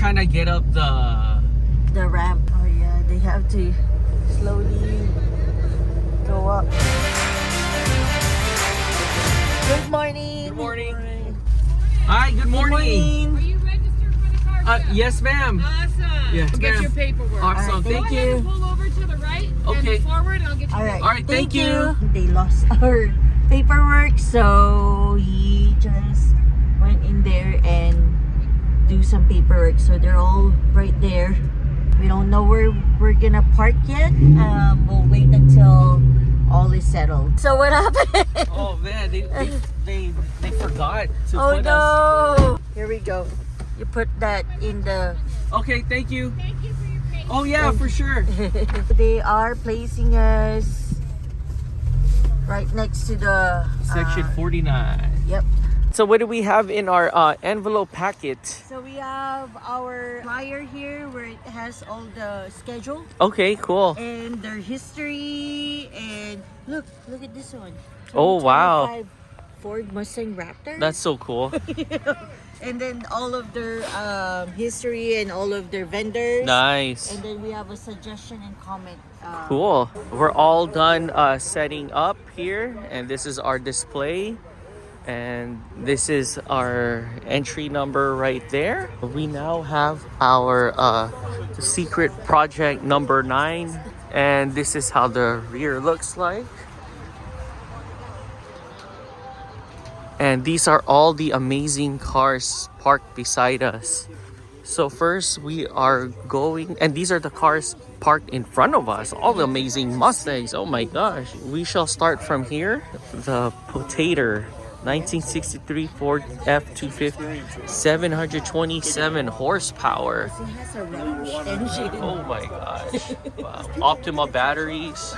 trying to get up the ramp. Oh yeah, they have to slowly go up. Good morning. Good morning. Hi, good morning. Are you registered for the car? Yes, ma'am. Awesome. Yes, I'll get ma'am. your paperwork. Awesome. Alright, Thank Go ahead you. and pull over to the right Okay. and forward, and I'll get you. All right. All right, thank you. They lost our paperwork, so he just went in there and do some paperwork. So they're all right there. We don't know where we're gonna park yet. We'll wait until all is settled. So what happened? Oh man, they forgot to Oh put us. no! Here we go. You put that in the. Okay, thank you. Thank you for your patience. Oh yeah, for sure. They are placing us right next to the Section 49. Yep. So what do we have in our envelope packet? So we have our flyer here where it has all the schedule Okay, cool. and their history, and look at this one. Oh, wow. 2025 Ford Mustang Raptor. That's so cool. And then all of their history and all of their vendors. Nice. And then we have a suggestion and comment. Cool. We're all done setting up here, and this is our display. And this is our entry number right there. We now have our secret project number 9, and this is how the rear looks like. And these are all the amazing cars parked beside us. So first we are going, and these are the cars parked in front of us, all the amazing Mustangs. Oh my gosh. We shall start from here. The Potato 1963 Ford F-250, 727 horsepower. It has a range engine. Oh my gosh. Wow. Optima batteries.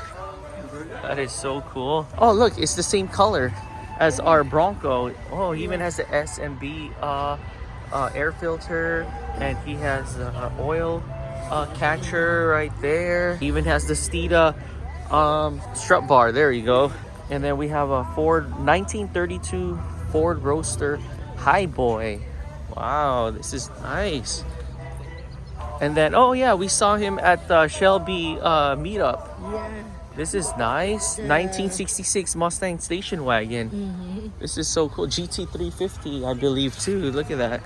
That is so cool. Oh look, it's the same color as our Bronco. Oh, he even has the S&B air filter, and he has the oil catcher right there. He even has the Steeda strut bar. There you go. And then we have a Ford 1932 Ford Roadster Highboy. Wow, this is nice. And then, oh yeah, we saw him at the Shelby meetup. Yeah. This is nice. 1966 Mustang station wagon. This is so cool. GT350, I believe too. Look at that.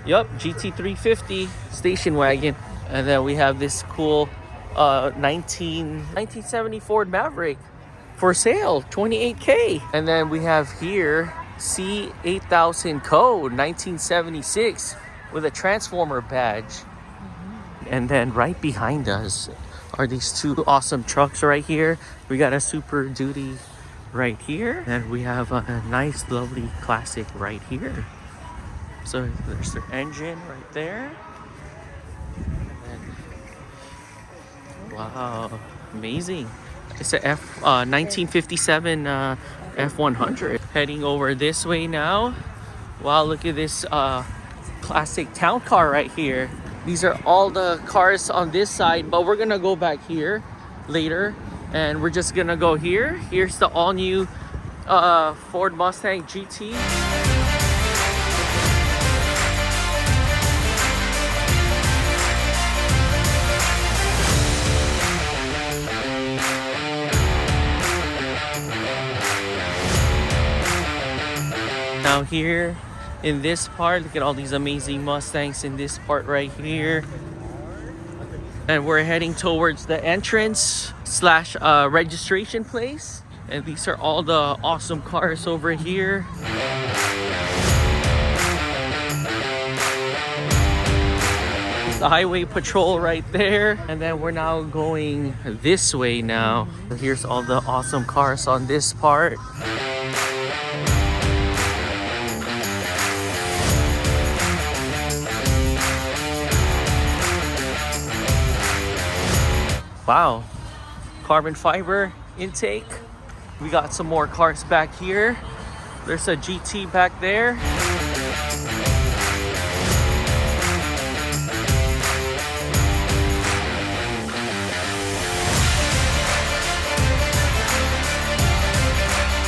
Yup, GT350 station wagon. And then we have this cool 1970 Ford Maverick for sale, $28K. And then we have here C8000 code 1976 with a transformer badge. And then right behind us are these two awesome trucks right here. We got a Super Duty right here, and we have a nice lovely classic right here. So there's their engine right there. And wow, amazing. It's a 1957 F100. Heading over this way now. Wow, look at this classic town car right here. These are all the cars on this side, but we're gonna go back here later, and we're just gonna go here. Here's the all-new Ford Mustang GT. Now here in this part, look at all these amazing Mustangs in this part right here. And we're heading towards the entrance slash registration place. And these are all the awesome cars over here. The highway patrol right there. And then we're now going this way now. Here's all the awesome cars on this part. Wow, carbon fiber intake. We got some more cars back here. There's a GT back there.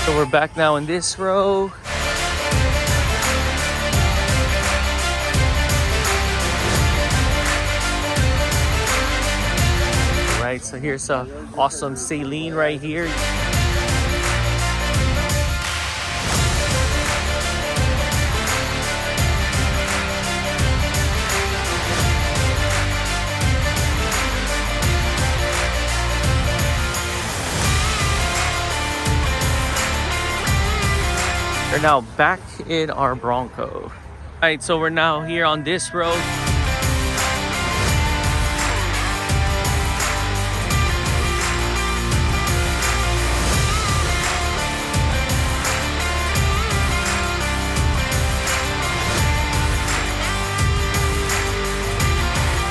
So we're back now in this row. right, so here's a awesome saline right here. We're now back in our Bronco. All right, so we're now here on this road.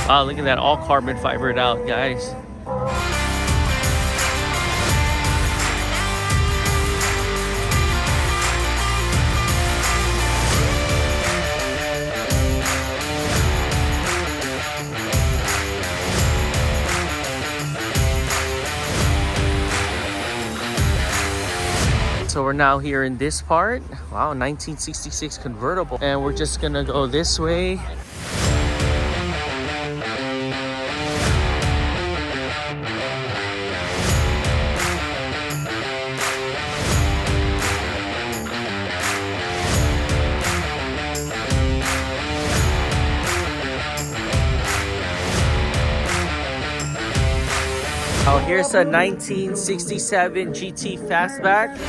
Wow, look at that, all carbon fibered out, guys. So we're now here in this part. Wow, 1966 convertible. And we're just gonna go this way. Oh, here's a 1967 GT Fastback.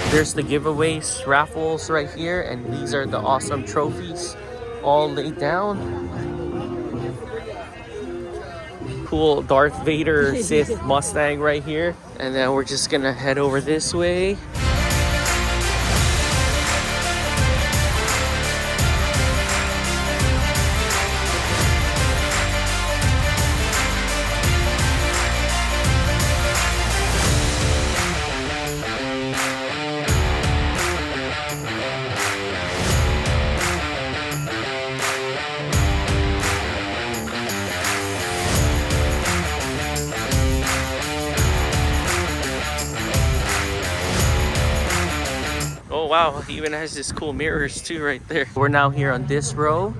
There's the giveaways, raffles right here, and these are the awesome trophies all laid down. Cool Darth Vader Sith Mustang right here. And then we're just gonna head over this way. Oh wow, he even has this cool mirrors too right there. We're now here on this row.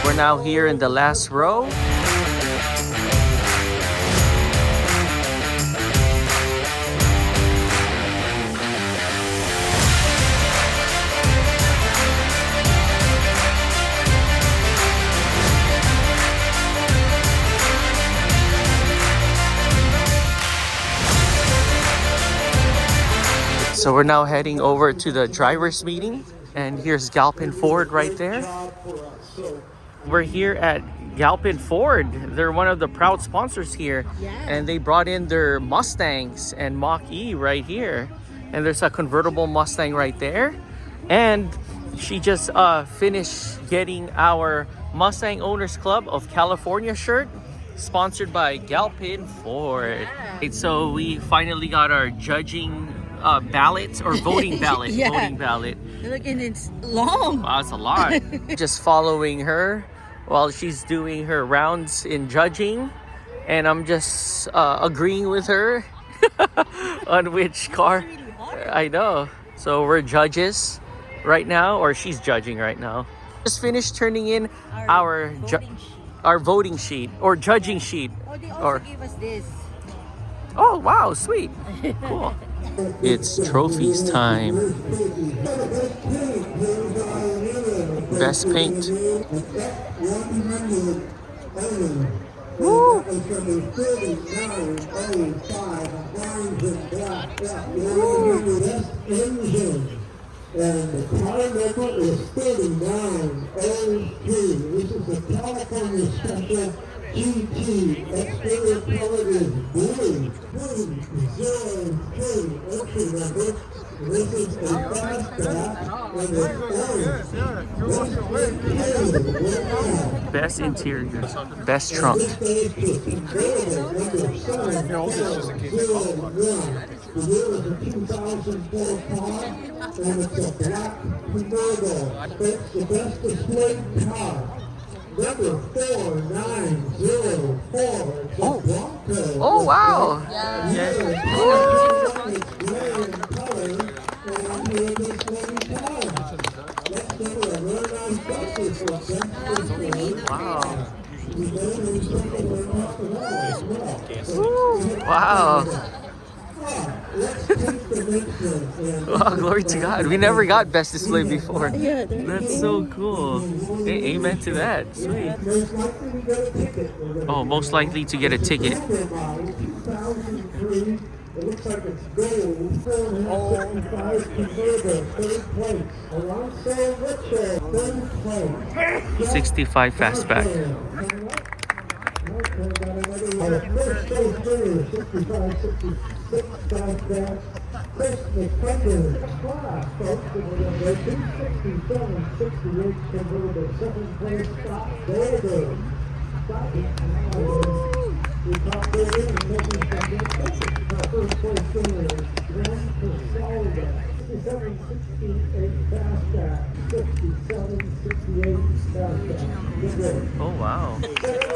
We're now here in the last row. So we're now heading over to the driver's meeting, and here's Galpin Ford right there. We're here at Galpin Ford. They're one of the proud sponsors here. Yeah. And they brought in their Mustangs and Mach-E right here. And there's a convertible Mustang right there. And she just finished getting our Mustang Owners Club of California shirt, sponsored by Galpin Ford. Yeah. Right, so we finally got our judging ballot or voting ballot. Yeah. Voting ballot. Look, and it's long. Wow, it's a lot. Just following her while she's doing her rounds in judging, and I'm just agreeing with her on which car. I know. So we're judges right now, or she's judging right now. Just finished turning in our voting sheet or judging sheet. Oh, they also or gave us this. Oh, wow, sweet. Cool. It's trophies time. Best paint. Woo! And the car number is 3902. This is the California Special GT. Exterior color is blue. 303. Entry number. This is a fastback and it's Best interior. Best trunk. The wheel is a 2004 car, and it's a black convertible. It's the best displayed car. Number 4904. It's a Bronco. Oh, wow. It's gray in color, and I'm here this lady car. Let's give her a very nice buster for a Wow. Wow. Wow, glory to God. We never got best display before. Yeah, That's so cool. Hey, amen to that. Sweet. Oh, most likely to get a ticket. It looks like it's gold. 465 convertible, third place. Alonso Richard, third place. 65 fastback. Okay, got another one. First place winner, 65, 66 fastback. Chris McClendon, class, folks, in the number 267, 68 convertible, second place, Scott Golder. We talked earlier and making some good tickets. Our first place winner is Glenn Casalda, 67-68 fastback, 67-68 fastback. Good work. Oh, wow.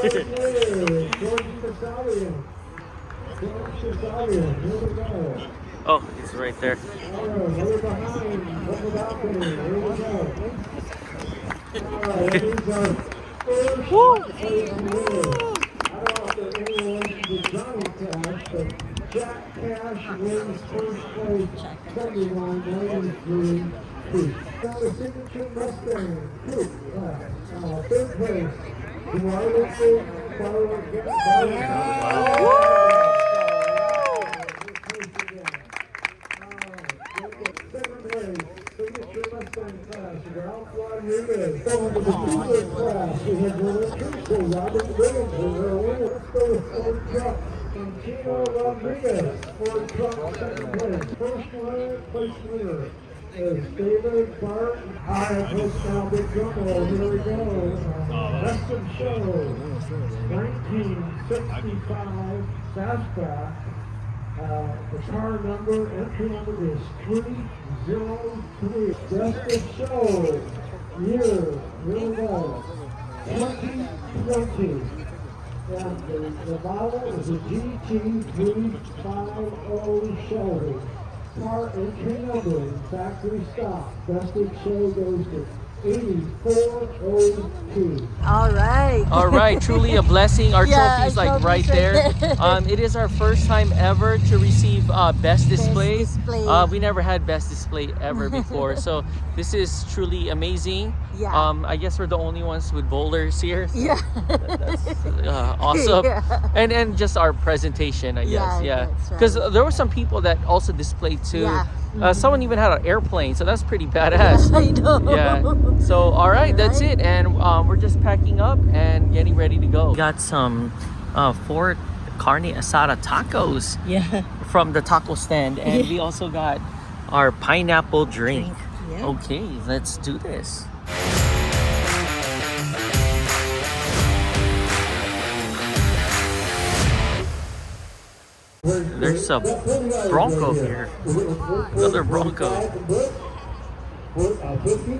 Second place winner, George Casalia. George Casalia, here we go. Oh, it's right there. All right, we're behind. Double balcony, here we go. All right, these are first place winners. I don't know if there's any relation to Johnny Cash, but Jack Cash wins first place, 7193 Coupe. Got a signature Mustang Coupe, third place. Second place, signature Mustang class, Ralph Rodriguez. Going to the dealer class, we have winner Crucial, Robert Williams, and their winner. Let's go with Ford Truck, and Chino Rodriguez. Ford Truck, second place. First winner, place winner is David Bart. Alright, folks, now big drum roll, here we go. Best of show, 1965 fastback. The car number, entry number is 303. Best of show, year, here we go, 2020. And the model is a GT350 Chevy. Car entry number, factory stock. Best of show goes to 8402. All right. All right, truly a blessing. Our Yeah, trophy's like trophy's right right there. there. It is our first time ever to receive best display. display. We never had best display ever before, so this is truly amazing. Yeah. I guess we're the only ones with boulders here. So Yeah. that's awesome. Yeah. And just our presentation, I guess. Yeah, Yeah, that's right. because there were some people that also displayed too. Yeah. Someone even had an airplane, so that's pretty badass. I know. Yeah. So, all right, that's Alright. it. And we're just packing up and getting ready to go. We got some Fort Carne Asada tacos Yeah. from the taco stand. And we also got our pineapple drink. Yeah. Okay, let's do this. There's a Bronco here. Another Bronco. 50,